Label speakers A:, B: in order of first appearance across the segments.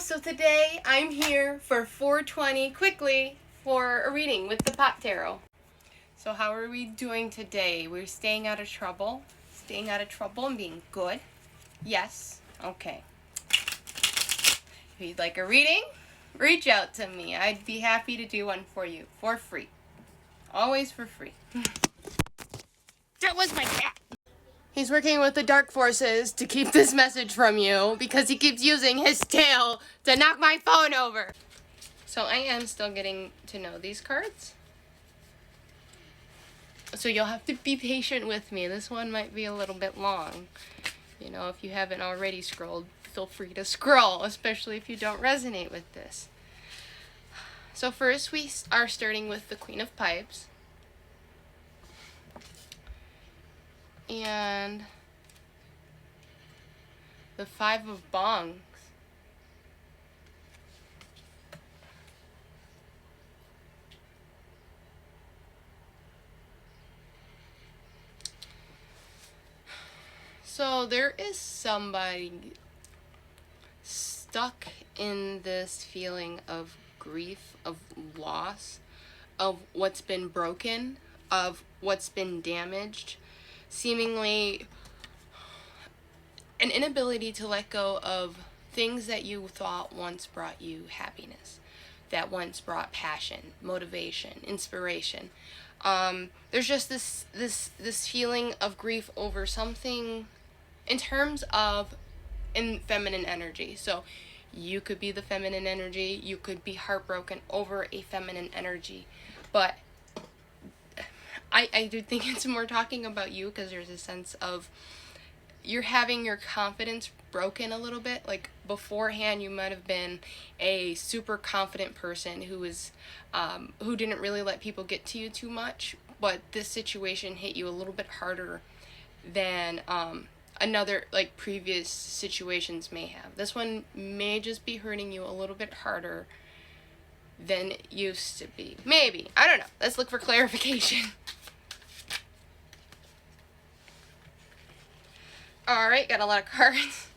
A: so today I'm here for 420 quickly for a reading with the Pot Tarot. So how are we doing today? We're staying out of trouble. Staying out of trouble and being good. Yes. Okay. If you'd like a reading, reach out to me. I'd be happy to do one for you for free. Always for free. That was my cat. He's working with the dark forces to keep this message from you because he keeps using his tail to knock my phone over. So I am still getting to know these cards. So you'll have to be patient with me. This one might be a little bit long. You know, if you haven't already scrolled, feel free to scroll, especially if you don't resonate with this. So first we are starting with the Queen of Pipes. And the Five of Bongs. So there is somebody stuck in this feeling of grief, of loss, of what's been broken, of what's been damaged, seemingly an inability to let go of things that you thought once brought you happiness, that once brought passion, motivation, inspiration. There's just this feeling of grief over something in terms of in feminine energy. So you could be the feminine energy, you could be heartbroken over a feminine energy, but I do think it's more talking about you because there's a sense of you're having your confidence broken a little bit. Like beforehand you might have been a super confident person who was who didn't really let people get to you too much, but this situation hit you a little bit harder than another like previous situations may have. This one may just be hurting you a little bit harder than it used to be. Maybe. I don't know. Let's look for clarification. Alright, got a lot of cards.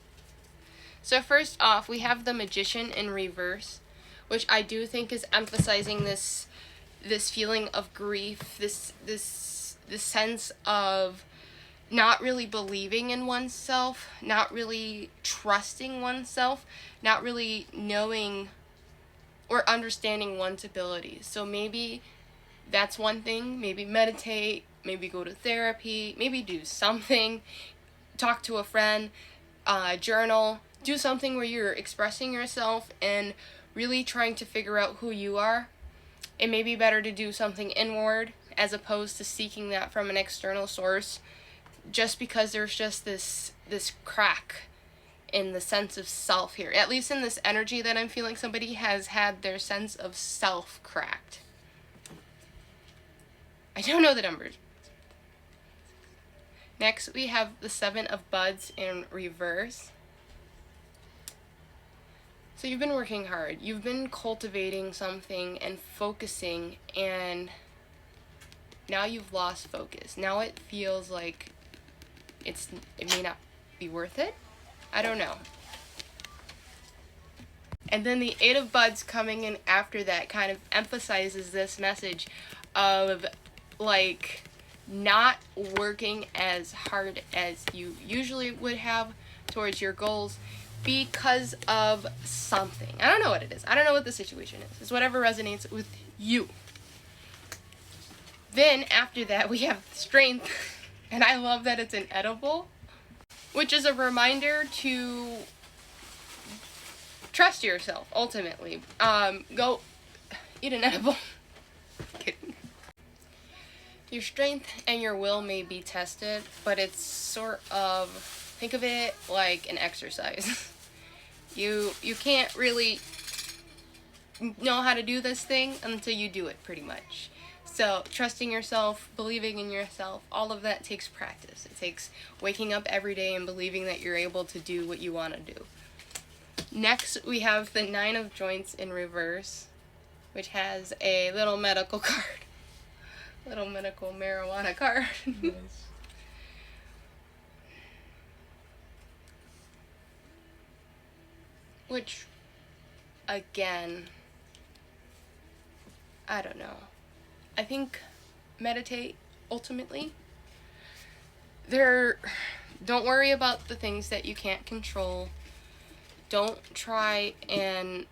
A: So first off, we have the Magician in reverse, which I do think is emphasizing this feeling of grief, this sense of not really believing in oneself, not really trusting oneself, not really knowing or understanding one's abilities. So maybe that's one thing. Maybe meditate, maybe go to therapy, maybe do something, talk to a friend, journal, do something where you're expressing yourself and really trying to figure out who you are. It may be better to do something inward as opposed to seeking that from an external source, just because there's just this crack in the sense of self here. At least in this energy that I'm feeling, somebody has had their sense of self cracked. I don't know the numbers. Next, we have the Seven of Buds in reverse. So you've been working hard. You've been cultivating something and focusing, and now you've lost focus. Now it feels like it may not be worth it. I don't know. And then the Eight of Buds coming in after that kind of emphasizes this message of like not working as hard as you usually would have towards your goals because of something. I don't know what it is. I don't know what the situation is. It's whatever resonates with you. Then after that we have Strength, and I love that it's an edible, which is a reminder to trust yourself ultimately. Go eat an edible. Kidding. Your strength and your will may be tested, but it's sort of, think of it like an exercise. You can't really know how to do this thing until you do it, pretty much. So trusting yourself, believing in yourself, all of that takes practice. It takes waking up every day and believing that you're able to do what you want to do. Next, we have the Nine of Joints in reverse, which has a little medical card. Little medical marijuana card. Nice. Which again, I don't know. I think meditate ultimately. Don't worry about the things that you can't control. Don't try and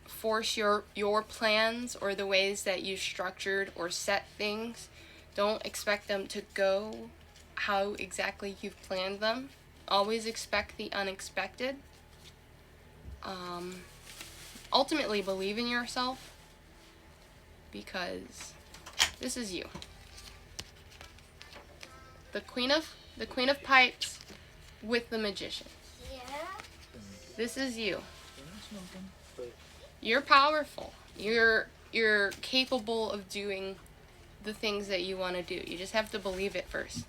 A: force your plans or the ways that you structured or set things. Don't expect them to go how exactly you've planned them. Always expect the unexpected. Ultimately, believe in yourself, because this is you. The Queen of Pipes with the Magician.
B: Yeah.
A: This is you. You're powerful. You're capable of doing the things that you want to do. You just have to believe it first.